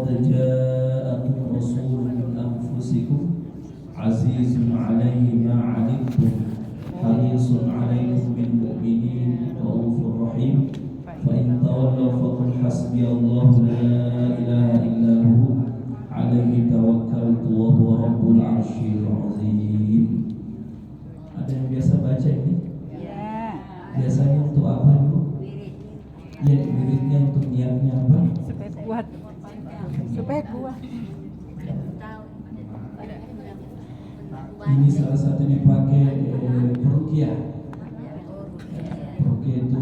laqad ja'akum rasulun min anfusikum azizun 'alaihi ma 'anittum harisun 'alaikum bil mu'minin raufur rahim fa in tawallaw faqul hasbiyallahu la ilaha illa hu 'alaihi tawakkaltu wa huwa rabbul 'arsyil 'azim. Ada yang biasa baca ini? Ya. Biasanya untuk apa itu? Ya, wiridnya untuk niatnya apa? Supaya kuat. Supaya kuat. Ini salah satu dipakai peruqyah. Peruqyah itu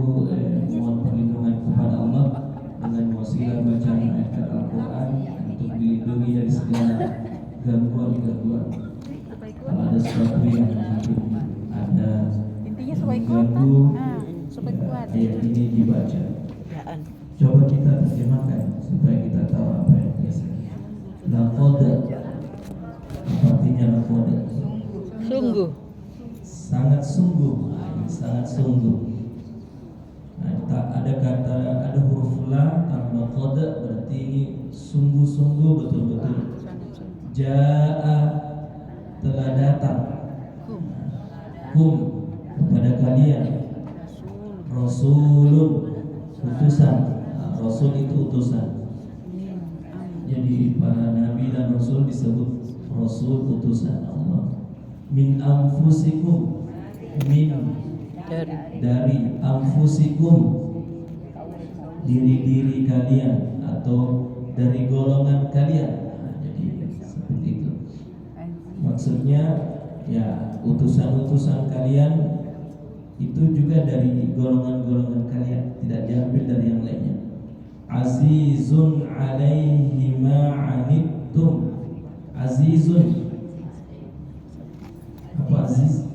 mohon perlindungan kepada Allah dengan wasilah bacaan ayat Al-Quran untuk dilindungi dari segala gangguan-gangguan. Kalau ada sesuatu yang ada Intinya supaya kuat. Supaya kuat. Ayat ini dibaca. Coba kita terjemahkan supaya kita tahu apa yang biasanya. Laqad, apa artinya laqad? Sungguh. Sangat sungguh, sangat sungguh. Nah, ada huruf la tambah qad, berarti ini sungguh-sungguh betul-betul. Ja'a, telah datang. Kum, kepada kalian. Rasulun, utusan. Rasul itu utusan. Jadi para nabi dan rasul disebut rasul utusan Allah. Min anfusikum, min dari anfusikum, diri-diri kalian atau dari golongan kalian. Jadi seperti itu. Maksudnya ya utusan-utusan kalian itu juga dari golongan-golongan kalian, tidak diambil dari yang lainnya. Azizun 'alaihi ma 'anittum. Azizun, apa aziz?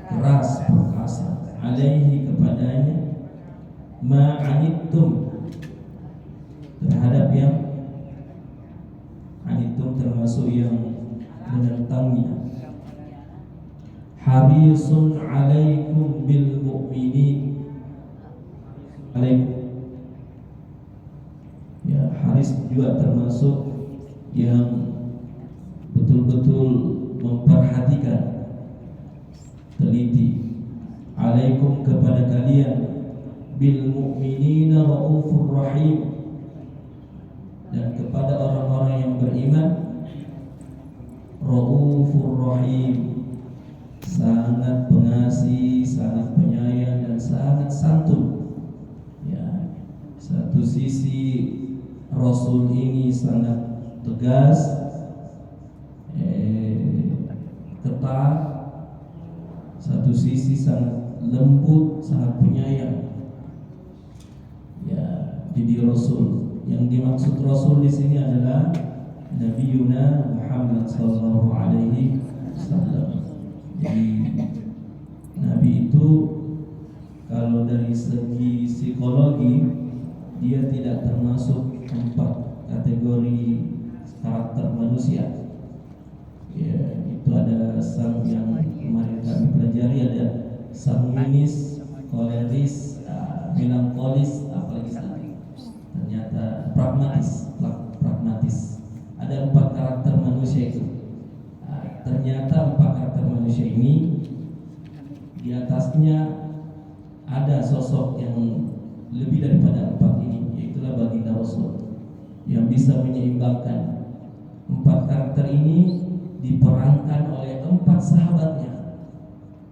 Keras, perkasa. 'Alaihi, kepadanya. Ma 'anittum, terhadap yang 'anittum termasuk yang menentangnya. Harisun 'alaikum bil mu'minin. Alaikum, ya, haris juga termasuk yang betul-betul memperhatikan, teliti. Alaikum, kepada kalian. Bil mu'minina raufur rahim, dan kepada orang-orang yang beriman raufur rahim, sangat pengasih, sangat penyayang, dan sangat santun. Ya, satu sisi Rasul ini sangat tegas, ketat. Satu sisi sangat lembut, sangat penyayang. Ya, jadi Rasul. Yang dimaksud Rasul di sini adalah Nabiuna Muhammad sallallahu alaihi wasallam. Jadi Nabi itu kalau dari segi psikologi dia tidak termasuk 4 kategori karakter manusia. Ya, itu ada sang yang kemarin kami pelajari, ada sanguinis, koleris, melankolis, apalagi satu. Ternyata pragmatis. Ada 4 karakter manusia itu. Ternyata 4 karakter manusia ini di atasnya ada sosok yang lebih daripada 4 ini, yaitulah baginda Rasul yang bisa menyeimbangkan 4 karakter ini, diperankan oleh 4 sahabatnya.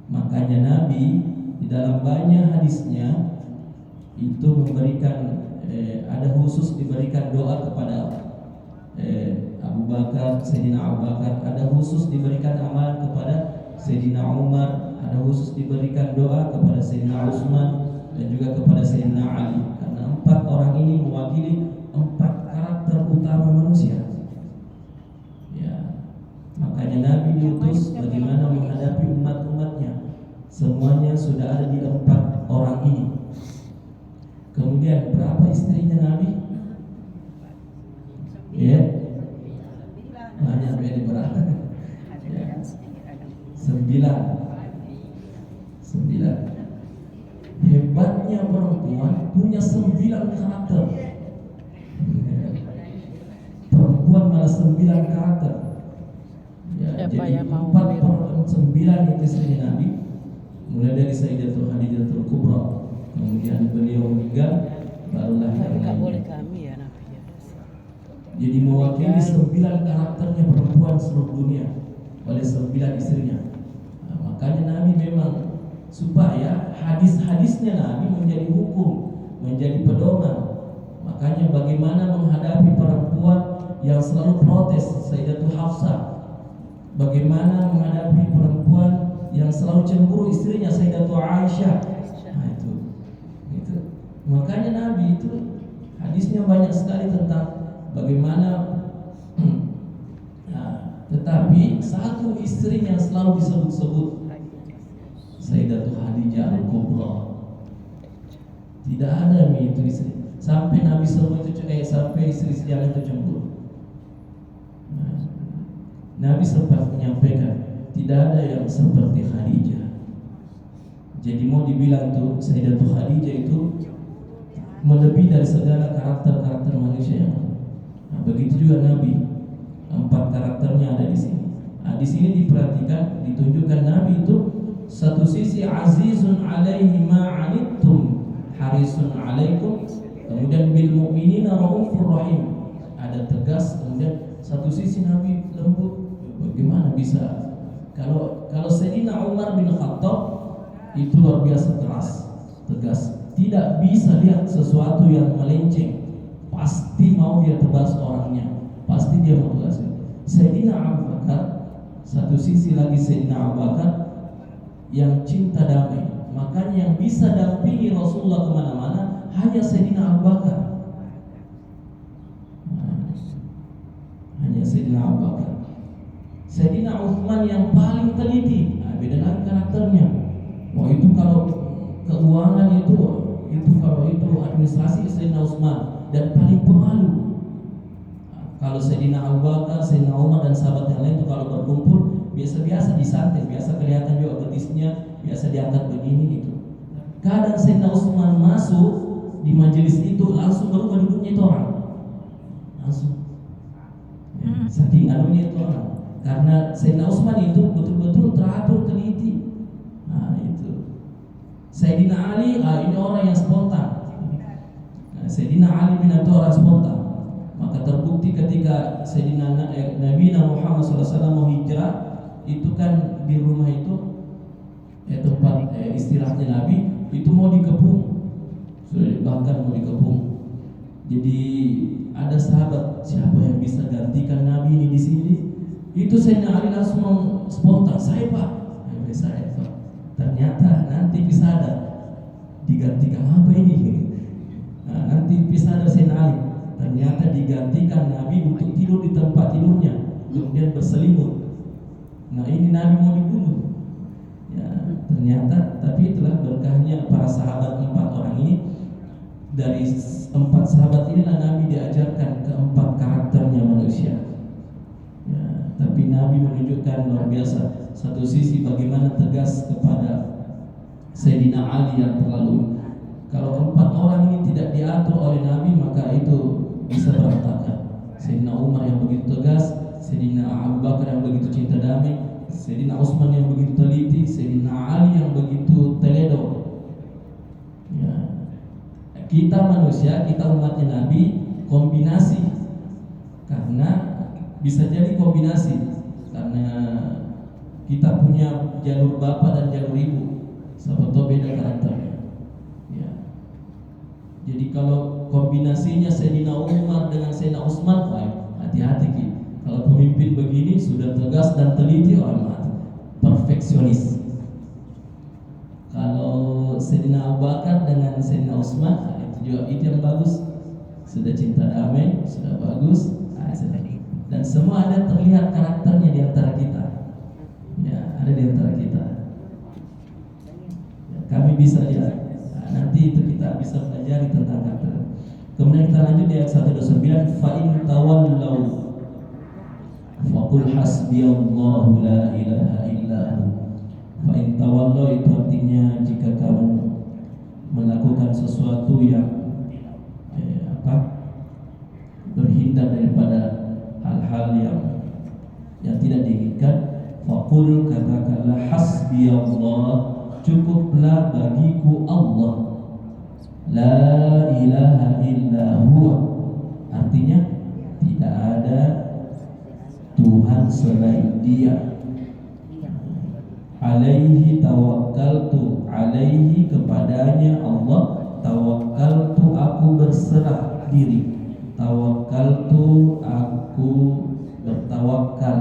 Makanya Nabi di dalam banyak hadisnya itu memberikan ada khusus diberikan doa kepada Abu Bakar, Sayyidina Abu Bakar, ada khusus diberikan amalan kepada Sayyidina Umar, ada khusus diberikan doa kepada Sayyidina Utsman dan juga kepada Sayyidina Ali, karena 4 orang ini mewakili 4 karakter utama manusia. Ya, makanya Nabi diutus bagaimana menghadapi umat-umatnya. Semuanya sudah ada di 4 orang ini. Kemudian berapa istrinya Nabi? Ya, banyak, beda berapa? Ya. 9. Hebatnya perempuan punya 9 karakter. karakter. Ya, Siapa jadi yang mau 9 istri Nabi, mulai dari Sayyidatul Khadijatul Kubra, kemudian beliau meninggal, barulah yang Enggak lainnya. boleh kami ya Nabi ya. Jadi mewakili 9 karakternya perempuan seluruh dunia oleh 9 istrinya. Nah, makanya Nabi memang supaya hadis-hadisnya Nabi menjadi hukum, menjadi pedoman. Makanya bagaimana menghadapi perempuan yang selalu protes, Sayyidatul Hafsah. Bagaimana menghadapi perempuan yang selalu cemburu istrinya, Sayyidatul Aisyah. Nah itu. Makanya Nabi itu hadisnya banyak sekali tentang bagaimana nah, tetapi satu istri yang selalu disebut-sebut, Sayyidatul Khadijah Al-Kubra. Tidak ada itu istri. Sampai Nabi semua itu sampai istri-istri yang itu cemburu. Nabi sempat menyampaikan tidak ada yang seperti Khadijah. Jadi mau dibilang tuh Sayyidatul Khadijah itu melebihi dari segala karakter-karakter manusia yang ada. Nah, begitu juga Nabi, 4 karakternya ada di sini. Nah, di sini diperhatikan, ditunjukkan Nabi itu satu sisi azizun alaihi ma anittum harisun alaikum, kemudian bil mu'minina raufur rahim. Ada tegas, kemudian satu sisi Nabi lembut. Bagaimana bisa? Kalau Sayyidina Umar bin Khattab itu luar biasa keras, tegas. Tidak bisa lihat sesuatu yang melenceng. Pasti mau dia tebas orangnya. Pasti dia mau tegas. Sayyidina Abu Bakar, satu sisi lagi Sayyidina Abu Bakar yang cinta damai. Makanya yang bisa dampingi Rasulullah kemana-mana hanya Sayyidina Abu Bakar. Hanya Sayyidina Abu Bakar. Sayyidina Utsman yang paling teliti. Nah, beda lagi karakternya. Wah, itu kalau keuangan itu kalau itu administrasi Sayyidina Utsman dan paling pemalu. Nah, kalau Sayyidina Abu Bakar, Sayyidina Umar dan sahabat yang lain itu kalau berkumpul biasa-biasa disantai, biasa kelihatan juga betisnya, biasa diangkat begini gitu. Kadang Sayyidina Utsman masuk di majelis itu langsung berubah duduknya itu orang. Langsung. Ya, saking anunya itu orang. Karena Sayyidina Utsman itu betul-betul teratur, teliti. Nah itu Sayyidina Ali, ini orang yang spontan. Nah, Sayyidina Ali bin Abi Thalib orang spontan. Maka terbukti ketika Sayyidina Nabi Muhammad SAW mau hijrah, itu kan di rumah itu tempat istirahatnya Nabi itu mau dikepung, sudah bahkan mau dikepung. Jadi ada sahabat, siapa yang bisa gantikan Nabi ini di sini? Itu Sayyidina Ali langsung spontan, saya Pak. Saya Pak. Ternyata nanti bisa ada digantikan apa ini? Nah, nanti bisa ada Sayyidina Ali. Ternyata digantikan Nabi untuk tidur di tempat tidurnya, kemudian berselimut. Nah ini Nabi mau dibunuh. Ya ternyata, tapi itulah berkahnya para sahabat 4 orang ini. Dari 4 sahabat inilah Nabi diajarkan ke-4 karakternya manusia. Ya, tapi Nabi menunjukkan luar biasa. Satu sisi bagaimana tegas kepada Sayyidina Ali yang terlalu. Kalau 4 orang ini tidak diatur oleh Nabi, maka itu bisa berantakan. Sayyidina Umar yang begitu tegas, Sayyidina Abu Bakar yang begitu cinta damai, Sayyidina Utsman yang begitu teliti, Sayyidina Ali yang begitu teledo. Ya. Kita manusia, kita umatnya Nabi kombinasi. Karena bisa jadi kombinasi karena kita punya jalur bapak dan jalur ibu. Sebetulnya beda karakternya. Ya. Jadi kalau kombinasinya Sayyidina Umar dengan Sayyidina Utsman, hati-hati Ki. Kalau pemimpin begini sudah tegas dan teliti, perfeksionis. Kalau Sayyidina Abu Bakar dengan Sayyidina Utsman, itu juga itu yang bagus. Sudah cinta damai, sudah bagus. Dan semua ada terlihat karakternya di antara kita. Ya, ada di antara kita. Ya, kami bisa lihat. Nanti itu kita bisa pelajari tentang karakter. Kemudian kita lanjut di ayat 129, fa in tawallaw faqul hasbiyallahu la ilaha illahu. Fa in tawallaw itu artinya jika kamu melakukan sesuatu yang berhindar daripada hal-hal yang kebaikan. Faqul, katakanlah, hasbiyallah, cukuplah bagiku Allah, la ilaha illa huwa, artinya tidak ada Tuhan selain Dia. Alaihi tawakkaltu, alaihi kepadanya Allah, tawakkaltu aku berserah diri, tawakkaltu aku bertawakal,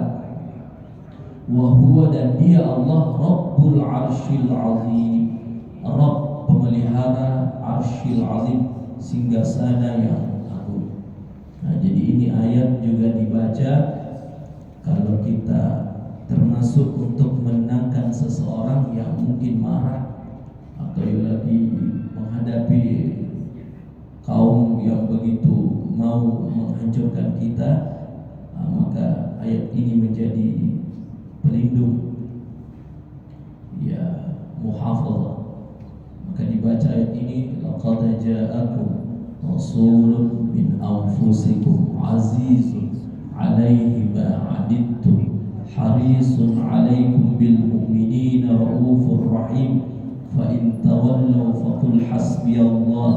wa huwa dan Dia Allah Rabbul Arsyil Azim, Rabb pemelihara Arsyil Azim, singgasana yang agung. Nah, jadi ini ayat juga dibaca kalau kita termasuk untuk menenangkan seseorang yang mungkin marah atau lagi menghadapi kaum yang begitu mau menghancurkan kita, maka ayat ini menjadi pelindung, ya, muhafazah. Maka dibaca ayat ini, laqad ja'akum rasulun min anfusikum azizun 'alaihi ma 'anittum harisun 'alaikum bil mu'minina raufur rahim, fa in tawallaw faqul hasbiyallah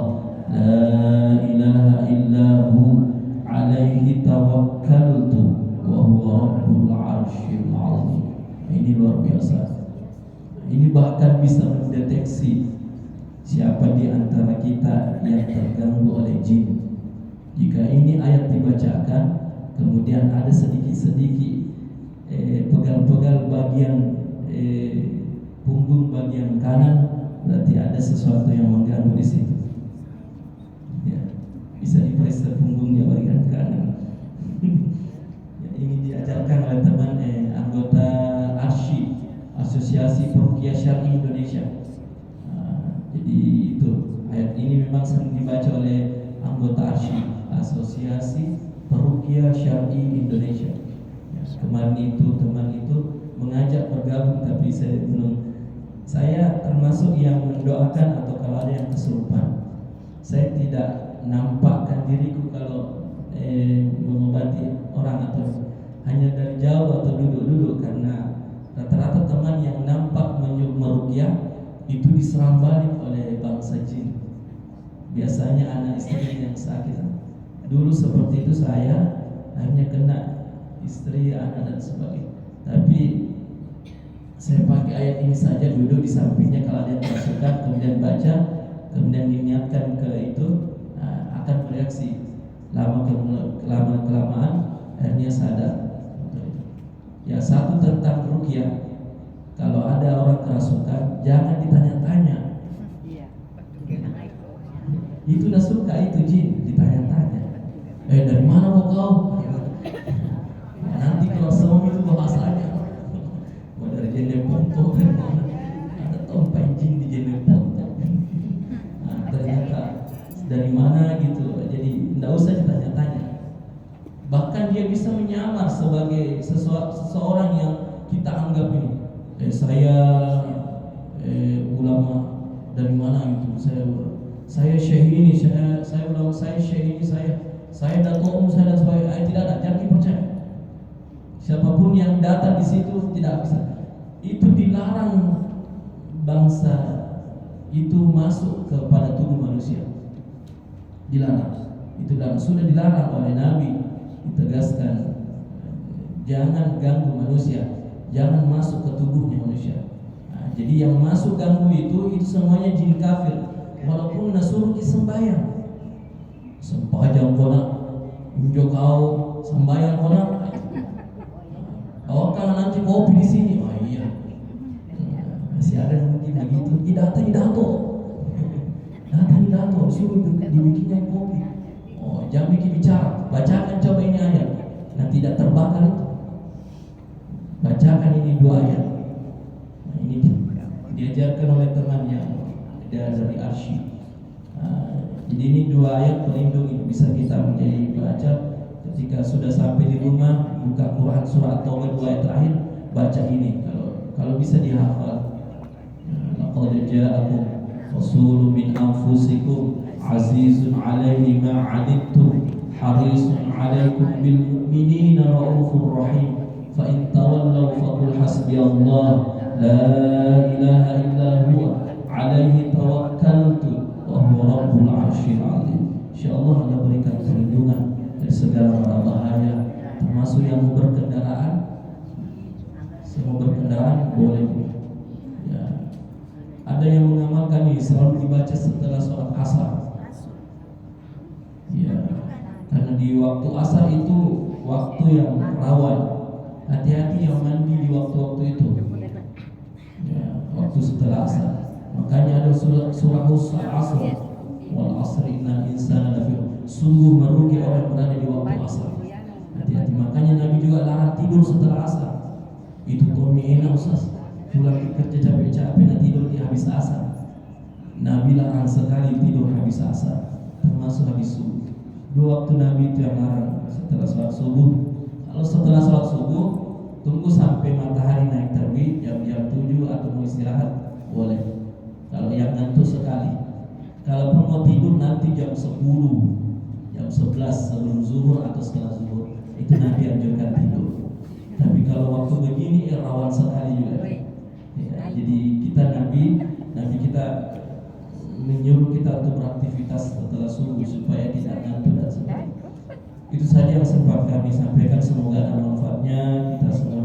la ilaha illa hu 'alaihi tawakkaltu wa huwa rabbul 'arsyil 'azim. Ini luar biasa. Ini bahkan bisa mendeteksi siapa di antara kita yang terganggu oleh jin. Jika ini ayat dibacakan, kemudian ada sedikit-sedikit pegal-pegal bagian punggung bagian kanan, berarti ada sesuatu yang mengganggu di situ. Ya, bisa diperiksa punggungnya bagian kanan. Ya, ini diajarkan oleh teman anggota ARSY, Asosiasi Peruqyah Syar'i Indonesia. Jadi itu ayat ini memang sering dibaca oleh anggota ARSY, Asosiasi Peruqyah Syar'i Indonesia. Kemarin itu teman itu mengajak bergabung, tapi saya termasuk yang mendoakan atau kalau ada yang kesurupan. Saya tidak nampakkan diriku kalau mengobati orang atau hanya dari jauh atau duduk-duduk, karena rata-rata teman yang nampak meruqyah itu diserang balik oleh bangsa jin. Biasanya anak istri yang sakit. Dulu seperti itu saya, akhirnya kena istri, anak dan sebagainya. Tapi saya pakai ayat ini saja, duduk di sampingnya kalau ada yang tersukat, kemudian baca, kemudian diniatkan ke itu, akan bereaksi. Lama-kelamaan akhirnya sadar. Ya, satu tentang ruqyah, kalau ada orang kerasukan jangan ditanya-tanya. Itu dah suka itu jin, ditanya-tanya. Dari mana kau? Nanti kalau suami itu bahasanya, dari jendela ponto, ada tompai jin di jendela ponto. Ternyata dari mana gitu, jadi tidak usah ditanya-tanya. Bahkan dia bisa menyamar sebagai seseorang yang kita anggap ini. Saya ulama dari mana itu? Saya syekh ini, saya ulama, saya syekh ini, saya datuk umum, saya dan sebagainya. Tidak ada, jangan dipercaya. Siapapun yang datang di situ tidak bisa. Itu dilarang bangsa itu masuk kepada tubuh manusia. Dilarang. Itu sudah dilarang oleh Nabi. Ditegaskan, jangan ganggu manusia, jangan masuk ke tubuhnya manusia. Nah, jadi yang masuk ganggu itu semuanya jin kafir. Walaupun nasuruh sembahyang, sembahyang konak, unjuk kau sembahyang konak. Kalau nanti kopi di sini, oh iya, masih ada yang mungkin begitu. Datang suruh dibikinnya kopi. Oh, jangan bikin bicara, bacakan coba ini ayat. Nah, tidak terbakar itu. Bacakan ini 2 ayat. Nah, ini diajarkan oleh teman yang dari ARSY. Jadi ini 2 ayat pelindung ini bisa kita menjadi baca ketika sudah sampai di rumah, buka Quran surat Taubah 2 ayat terakhir, baca ini kalau bisa dihafal. Laqad ja'akum rasulun min anfusikum azizun 'alaihi ma 'anittum harisun 'alaikum bil mu'minina raufur rahim, fa in tawallaw faqul hasbiyallah la ilaha illa huwa alaihi tawakkaltu wa huwa rabbul arsyil azim. Insyaallah Allah berikan perlindungan dari segala mara bahaya, termasuk yang mau berkendaraan. Semua berkendaraan boleh. Ya. Ada yang mengamalkan ini selalu dibaca setelah sholat asar. Ya, karena di waktu asar itu waktu yang rawan. Hati-hati yang mandi di waktu-waktu itu. Ya, waktu setelah asar. Makanya ada surah asr. Wal asri innal insana lafi. Sungguh merugi orang yang berada di waktu asar. Hati-hati. Makanya Nabi juga larang tidur setelah asar. Itu enak Ustaz. Pulang kerja capek-capek dan tidur di habis asar. Nabi larang sekali tidur habis asar, termasuk habis subuh. Dua waktu Nabi itu yang larang setelah sholat subuh. Kalau setelah sholat subuh, tunggu sampai matahari naik terbit jam 7 atau mau istirahat boleh. Kalau yang ngantuk sekali. Kalau mau tidur nanti jam 10, jam 11 sebelum zuhur atau setelah zuhur, itu Nabi anjurkan tidur. Tapi kalau waktu begini rawan sekali juga. Ya, jadi kita Nabi kita menyuruh kita untuk beraktivitas setelah subuh supaya tidak ngantuk dan sebagainya. Itu saja yang sempat kami sampaikan. Semoga ada manfaatnya. Kita semua